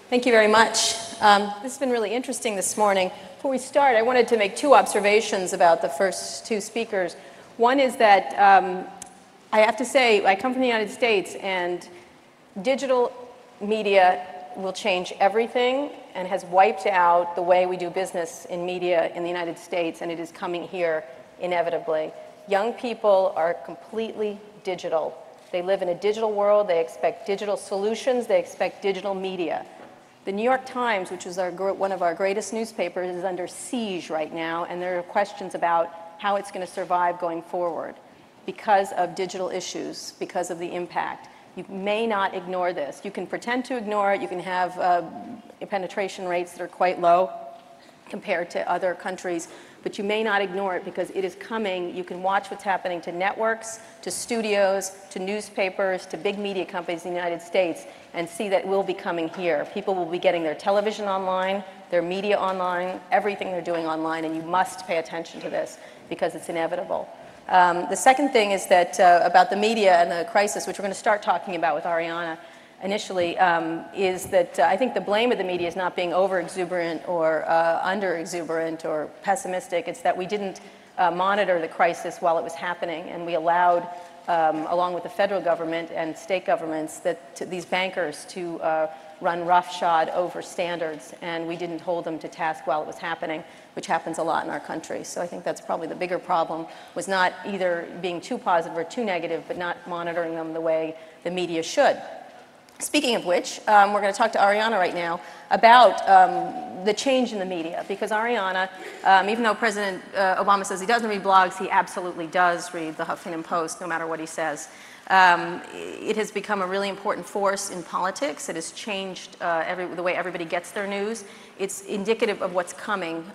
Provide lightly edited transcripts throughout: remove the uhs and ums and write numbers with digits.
Thank you very much. This has been really interesting this morning. Before we start, I wanted to make two observations about the first two speakers. One is that I have to say, I come from the United States, and digital media will change everything and has wiped out the way we do business in media in the United States, and it is coming here inevitably. Young people are completely digital. They live in a digital world. They expect digital solutions. They expect digital media. The New York Times, which is one of our greatest newspapers, is under siege right now, and there are questions about how it's going to survive going forward because of digital issues, because of the impact. You may not ignore this. You can pretend to ignore it. You can have penetration rates that are quite low compared to other countries, but you may not ignore it because it is coming. You can watch what's happening to networks, to studios, to newspapers, to big media companies in the United States, and see that it will be coming here. People will be getting their television online, their media online, everything they're doing online, and you must pay attention to this because it's inevitable. The second thing is that about the media and the crisis, which we're going to start talking about with Arianna initially, is that I think the blame of the media is not being over-exuberant or under-exuberant or pessimistic. It's that we didn't monitor the crisis while it was happening, and we allowed, along with the federal government and state governments, these bankers to run roughshod over standards, and we didn't hold them to task while it was happening, which happens a lot in our country. So I think that's probably the bigger problem, was not either being too positive or too negative, but not monitoring them the way the media should. Speaking of which, we're going to talk to Arianna right now about the change in the media, because Arianna, even though President Obama says he doesn't read blogs, he absolutely does read the Huffington Post, no matter what he says. It has become a really important force in politics. It has changed the way everybody gets their news. It's indicative of what's coming.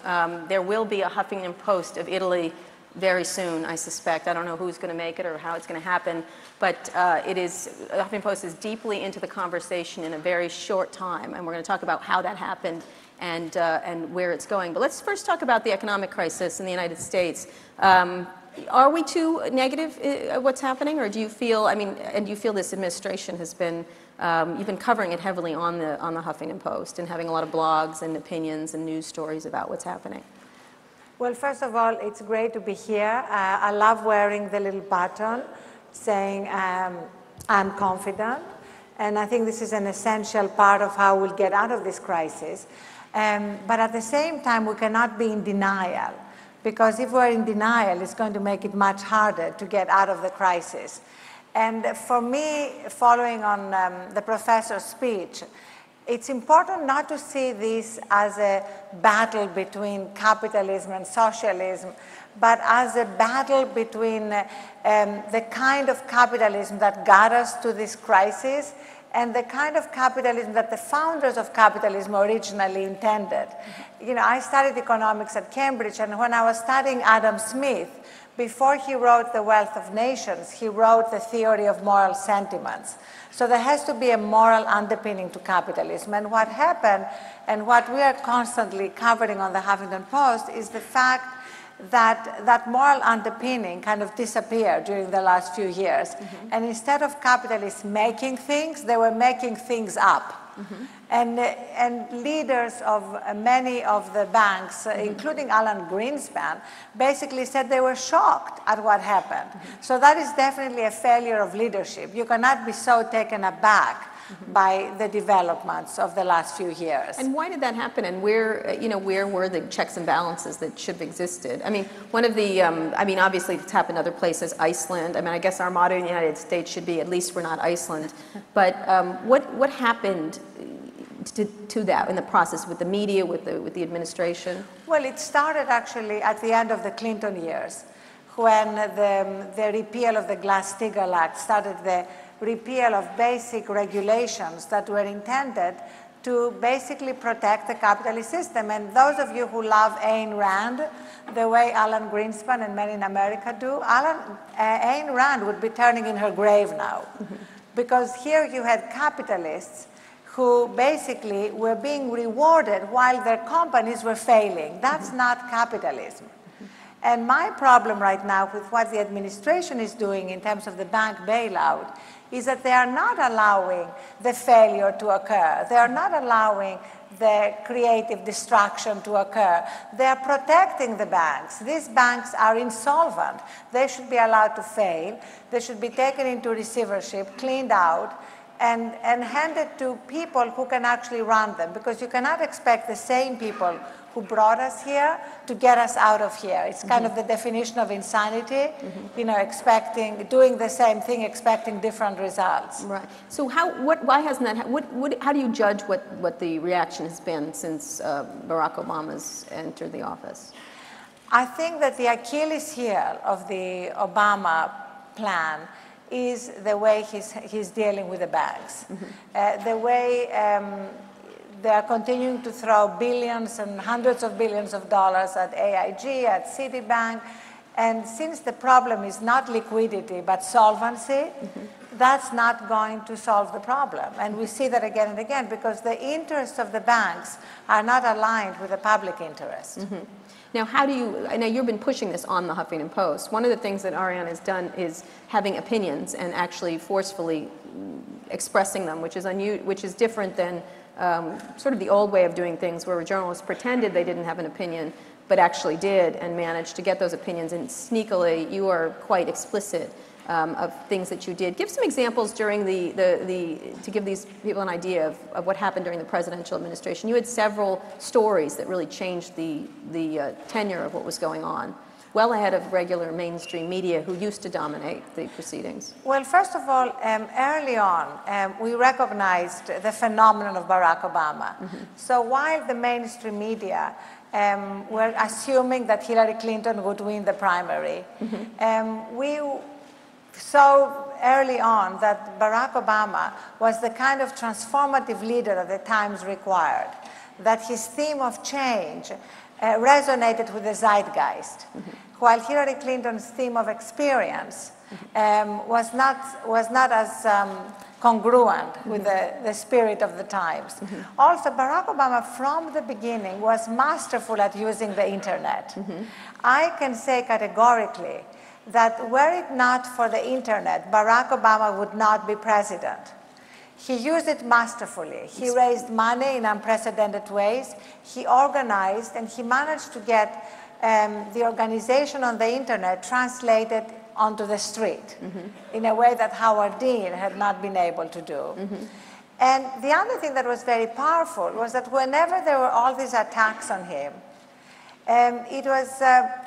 There will be a Huffington Post of Italy very soon, I suspect. I don't know who's going to make it or how it's going to happen, but the Huffington Post is deeply into the conversation in a very short time, and we're going to talk about how that happened and where it's going. But let's first talk about the economic crisis in the United States. Are we too negative at what's happening, or do you feel, and do you feel this administration has been, you've been covering it heavily on the Huffington Post and having a lot of blogs and opinions and news stories about what's happening? Well, first of all, it's great to be here. I love wearing the little button saying I'm confident, and I think this is an essential part of how we'll get out of this crisis. But at the same time, we cannot be in denial, because if we're in denial, it's going to make it much harder to get out of the crisis. And for me, following on the professor's speech, it's important not to see this as a battle between capitalism and socialism, but as a battle between the kind of capitalism that got us to this crisis and the kind of capitalism that the founders of capitalism originally intended. You know, I studied economics at Cambridge, and when I was studying Adam Smith, before he wrote The Wealth of Nations, he wrote The Theory of Moral Sentiments. So there has to be a moral underpinning to capitalism. And what happened, and what we are constantly covering on the Huffington Post, is the fact that that moral underpinning kind of disappeared during the last few years. Mm-hmm. And instead of capitalists making things, they were making things up. Mm-hmm. And leaders of many of the banks, including Alan Greenspan, basically said they were shocked at what happened. Mm-hmm. So that is definitely a failure of leadership. You cannot be so taken aback by the developments of the last few years. And why did that happen? And where were the checks and balances that should have existed? I mean, one of the, obviously it's happened other places, Iceland. I guess our motto in the United States should be, at least we're not Iceland. But what happened to that in the process with the media, with the administration? Well, it started actually at the end of the Clinton years, when the repeal of the Glass-Steagall Act started the repeal of basic regulations that were intended to basically protect the capitalist system. And those of you who love Ayn Rand, the way Alan Greenspan and many in America do, Ayn Rand would be turning in her grave now. Mm-hmm. Because here you had capitalists who basically were being rewarded while their companies were failing. That's not capitalism. And my problem right now with what the administration is doing in terms of the bank bailout is that they are not allowing the failure to occur. They are not allowing the creative destruction to occur. They are protecting the banks. These banks are insolvent. They should be allowed to fail. They should be taken into receivership, cleaned out, and handed to people who can actually run them, because you cannot expect the same people who brought us here to get us out of here. It's kind of the definition of insanity, you know, doing the same thing, expecting different results. Right. So why hasn't that, how do you judge what the reaction has been since Barack Obama's entered the office? I think that the Achilles heel of the Obama plan is the way he's dealing with the banks. The way they are continuing to throw billions and hundreds of billions of dollars at AIG, at Citibank, and since the problem is not liquidity but solvency, that's not going to solve the problem. And we see that again and again, because the interests of the banks are not aligned with the public interest. Now, I know you've been pushing this on the Huffington Post. One of the things that Arianna has done is having opinions and actually forcefully expressing them, which is different than sort of the old way of doing things, where journalists pretended they didn't have an opinion, but actually did and managed to get those opinions. And sneakily, you are quite explicit of things that you did. Give some examples during to give these people an idea of what happened during the presidential administration. You had several stories that really changed the tenor of what was going on, well ahead of regular mainstream media who used to dominate the proceedings. Well, first of all, early on, we recognized the phenomenon of Barack Obama. So while the mainstream media were assuming that Hillary Clinton would win the primary, we saw early on that Barack Obama was the kind of transformative leader that the times required, that his theme of change resonated with the zeitgeist, while Hillary Clinton's theme of experience was not as congruent with the spirit of the times. Also, Barack Obama from the beginning was masterful at using the internet. I can say categorically that were it not for the internet, Barack Obama would not be president. He used it masterfully. He raised money in unprecedented ways. He organized, and he managed to get the organization on the internet translated onto the street in a way that Howard Dean had not been able to do. And the other thing that was very powerful was that whenever there were all these attacks on him, it was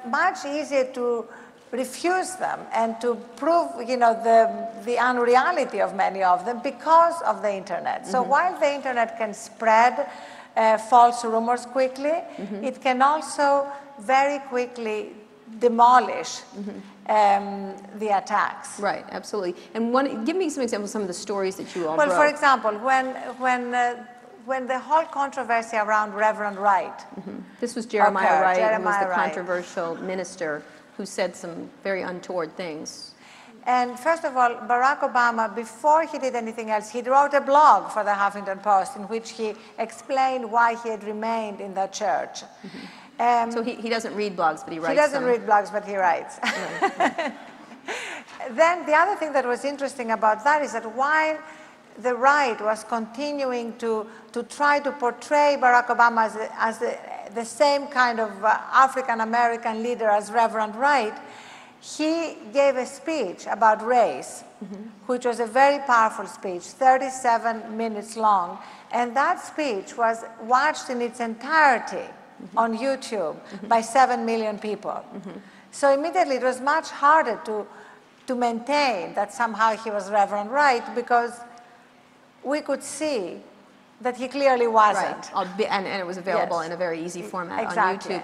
much easier to refuse them and to prove, you know, the unreality of many of them because of the internet. So while the internet can spread false rumors quickly, it can also very quickly demolish the attacks. Right, absolutely. And give me some examples of some of the stories that you all wrote. Well, for example, when the whole controversy around Reverend Wright. This was Jeremiah Wright, who was the Wright. controversial minister who said some very untoward things. And first of all, Barack Obama, before he did anything else, he wrote a blog for the Huffington Post in which he explained why he had remained in that church. So he doesn't read blogs, but he writes. He doesn't read blogs, but he writes. Then the other thing that was interesting about that is that while the right was continuing to try to portray Barack Obama as the same kind of African-American leader as Reverend Wright, he gave a speech about race, which was a very powerful speech, 37 minutes long. And that speech was watched in its entirety on YouTube by 7 million people. So immediately it was much harder to maintain that somehow he was Reverend Wright, because we could see that he clearly wasn't. Right, and it was available in a very easy format on YouTube.